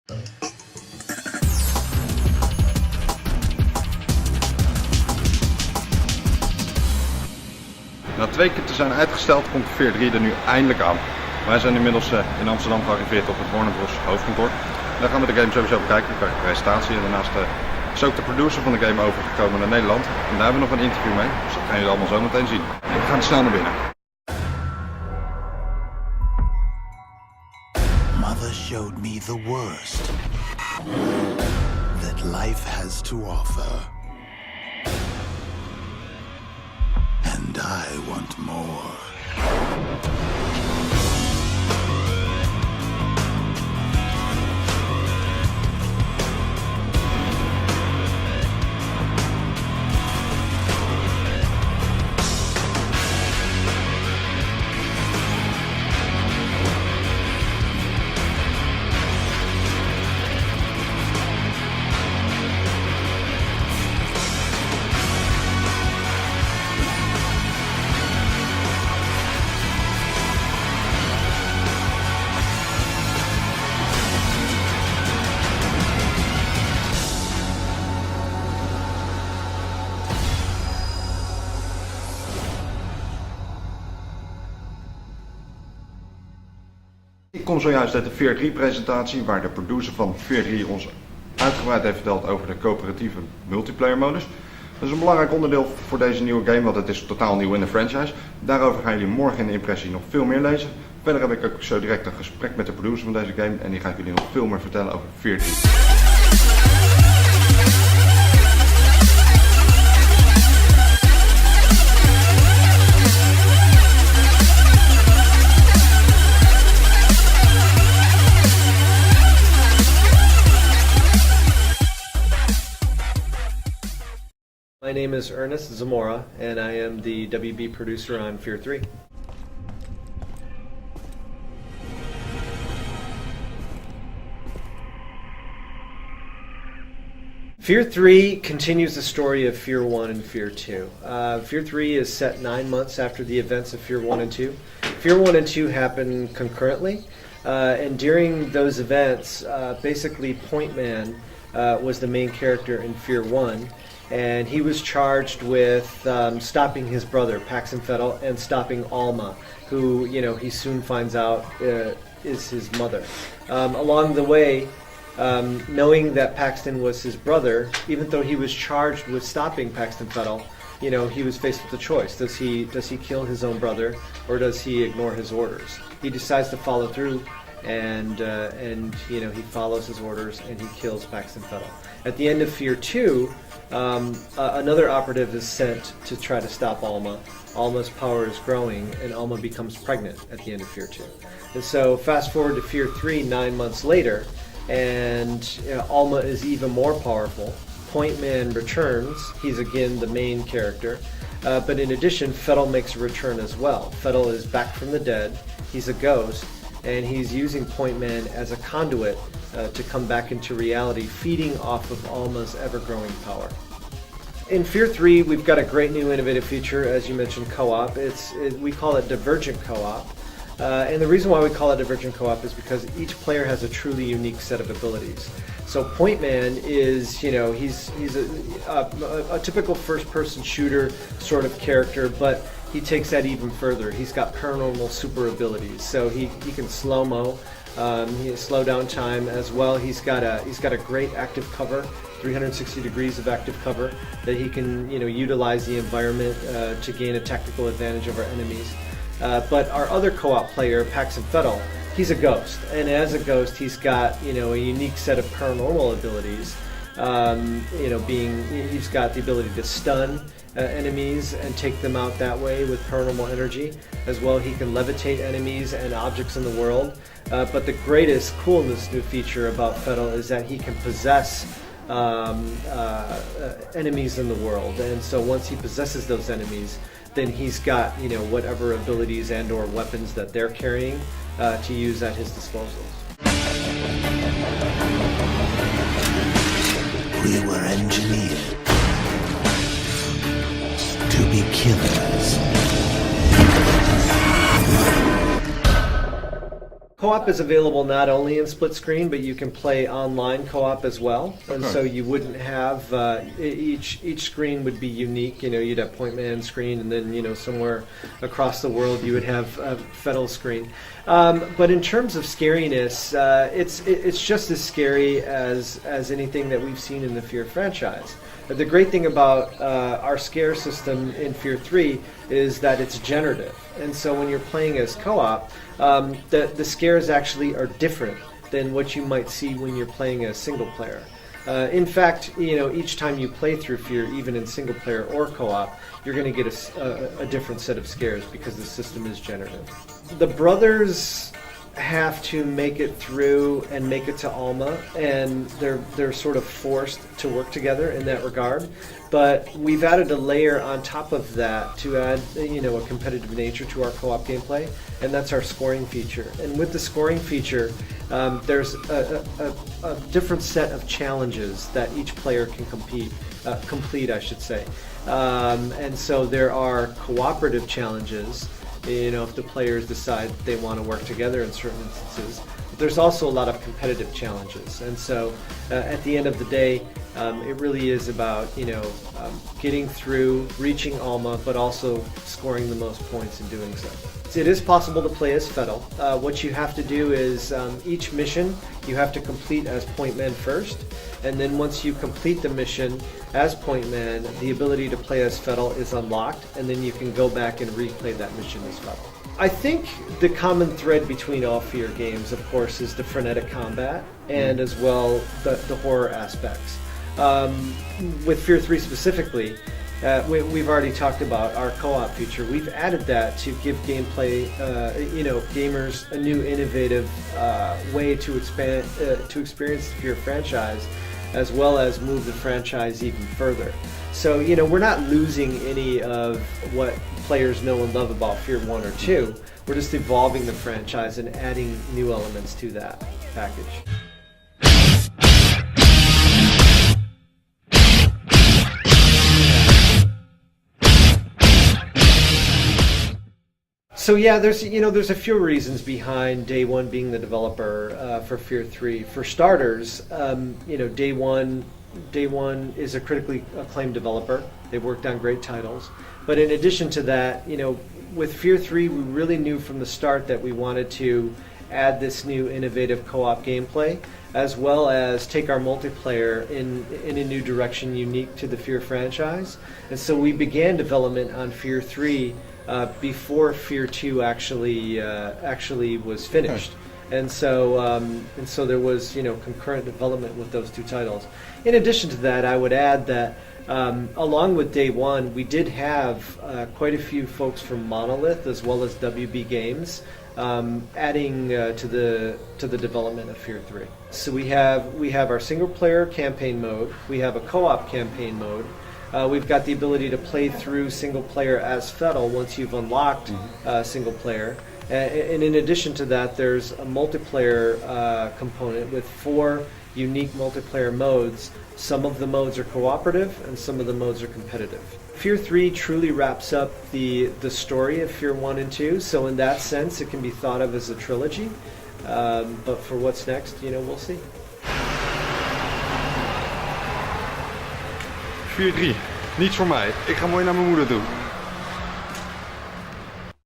Na 2 keer te zijn uitgesteld komt F.E.A.R 3 er nu eindelijk aan. Wij zijn inmiddels in Amsterdam gearriveerd op het Warner Bros. Hoofdkantoor. Daar gaan we de game sowieso bekijken, we krijgen een presentatie en daarnaast is ook de producer van de game overgekomen naar Nederland. En daar hebben we nog een interview mee, dus dat gaan jullie allemaal zo meteen zien. We gaan snel naar binnen. Mother showed me the worst that life has to offer. And I want more. Ik kom zojuist uit de F.E.A.R 3 presentatie waar de producer van F.E.A.R 3 ons uitgebreid heeft verteld over de coöperatieve multiplayer modus. Dat is een belangrijk onderdeel voor deze nieuwe game, want het is totaal nieuw in de franchise. Daarover gaan jullie morgen in de impressie nog veel meer lezen. Verder heb ik ook zo direct een gesprek met de producer van deze game en die gaat jullie nog veel meer vertellen over F.E.A.R 3. My name is Ernst Zamora, and I am the WB producer on F.E.A.R 3. F.E.A.R 3 continues the story of F.E.A.R 1 and F.E.A.R 2. F.E.A.R 3 is set 9 months after the events of F.E.A.R 1 and 2. F.E.A.R 1 and 2 happen concurrently, and during those events, basically Point Man was the main character in F.E.A.R 1. And he was charged with stopping his brother, Paxton Fettel, and stopping Alma, who, he soon finds out is his mother. Along the way, knowing that Paxton was his brother, even though he was charged with stopping Paxton Fettel, he was faced with a choice. Does he kill his own brother, or does he ignore his orders? He decides to follow through, and he follows his orders and he kills Paxton Fettel. At the end of F.E.A.R 2, another operative is sent to try to stop Alma. Alma's power is growing, and Alma becomes pregnant at the end of F.E.A.R 2. And so fast forward to F.E.A.R 3 9 months later, and Alma is even more powerful. Point Man returns. He's again the main character. But in addition, Fettel makes a return as well. Fettel is back from the dead. He's a ghost, and he's using Point Man as a conduit to come back into reality, feeding off of Alma's ever-growing power. In F.E.A.R 3, we've got a great new innovative feature, as you mentioned, co-op. We call it divergent co-op. And the reason why we call it divergent co-op is because each player has a truly unique set of abilities. So Point Man is, he's a typical first-person shooter sort of character, but he takes that even further. He's got paranormal super abilities, so he can slow-mo. He slow down time as well. He's got a great active cover, 360 degrees of active cover that he can utilize the environment to gain a tactical advantage over enemies. But our other co-op player, Paxton Fettel, he's a ghost, and as a ghost, he's got a unique set of paranormal abilities. He's got the ability to stun enemies and take them out that way with paranormal energy. As well, he can levitate enemies and objects in the world. But the greatest coolness new feature about Fettel is that he can possess enemies in the world. And so once he possesses those enemies, then he's got whatever abilities and or weapons that they're carrying to use at his disposal. We were engineered to be killers. Co-op is available not only in split screen, but you can play online co-op as well. And so you wouldn't have each screen would be unique. You know, you'd have Point Man screen, and then somewhere across the world you would have Fettel screen. But in terms of scariness, it's just as scary as anything that we've seen in the F.E.A.R franchise. The great thing about our scare system in F.E.A.R 3 is that it's generative, and so when you're playing as co-op, the scares actually are different than what you might see when you're playing as single player. In fact, each time you play through F.E.A.R, even in single player or co-op, you're going to get a different set of scares because the system is generative. The brothers have to make it through and make it to Alma, and they're sort of forced to work together in that regard. But we've added a layer on top of that to add a competitive nature to our co-op gameplay, and that's our scoring feature. And with the scoring feature, there's a different set of challenges that each player can complete, I should say. And so there are cooperative challenges, if the players decide they want to work together in certain instances. But there's also a lot of competitive challenges, and so at the end of the day, it really is about getting through, reaching Alma, but also scoring the most points in doing so. It is possible to play as Fettel. What you have to do is each mission you have to complete as Point Man first, and then once you complete the mission as Point Man, the ability to play as Fettel is unlocked, and then you can go back and replay that mission as Fettel. I think the common thread between all F.E.A.R games, of course, is the frenetic combat and as well the horror aspects. With F.E.A.R 3 specifically, we've already talked about our co-op feature. We've added that to give gameplay, gamers a new innovative way to experience the F.E.A.R franchise, as well as move the franchise even further. So we're not losing any of what players know and love about F.E.A.R 1 or 2. We're just evolving the franchise and adding new elements to that package. So yeah, there's a few reasons behind Day One being the developer for F.E.A.R 3. For starters, Day One is a critically acclaimed developer. They've worked on great titles. But in addition to that, with F.E.A.R 3, we really knew from the start that we wanted to add this new innovative co-op gameplay, as well as take our multiplayer in a new direction unique to the F.E.A.R franchise. And so we began development on F.E.A.R 3 before F.E.A.R 2 actually was finished. And so there was concurrent development with those two titles. In addition to that, I would add that along with Day One, we did have quite a few folks from Monolith as well as WB Games adding to the development of F.E.A.R 3. So we have our single player campaign mode. We have a co-op campaign mode. We've got the ability to play through single player as Fettel once you've unlocked single player. And in addition to that, there's a multiplayer component with 4 unique multiplayer modes. Some of the modes are cooperative and some of the modes are competitive. F.E.A.R 3 truly wraps up the story of F.E.A.R 1 and 2, so in that sense it can be thought of as a trilogy. But for what's next, we'll see. F.E.A.R 3, niets voor mij. Ik ga mooi naar mijn moeder toe.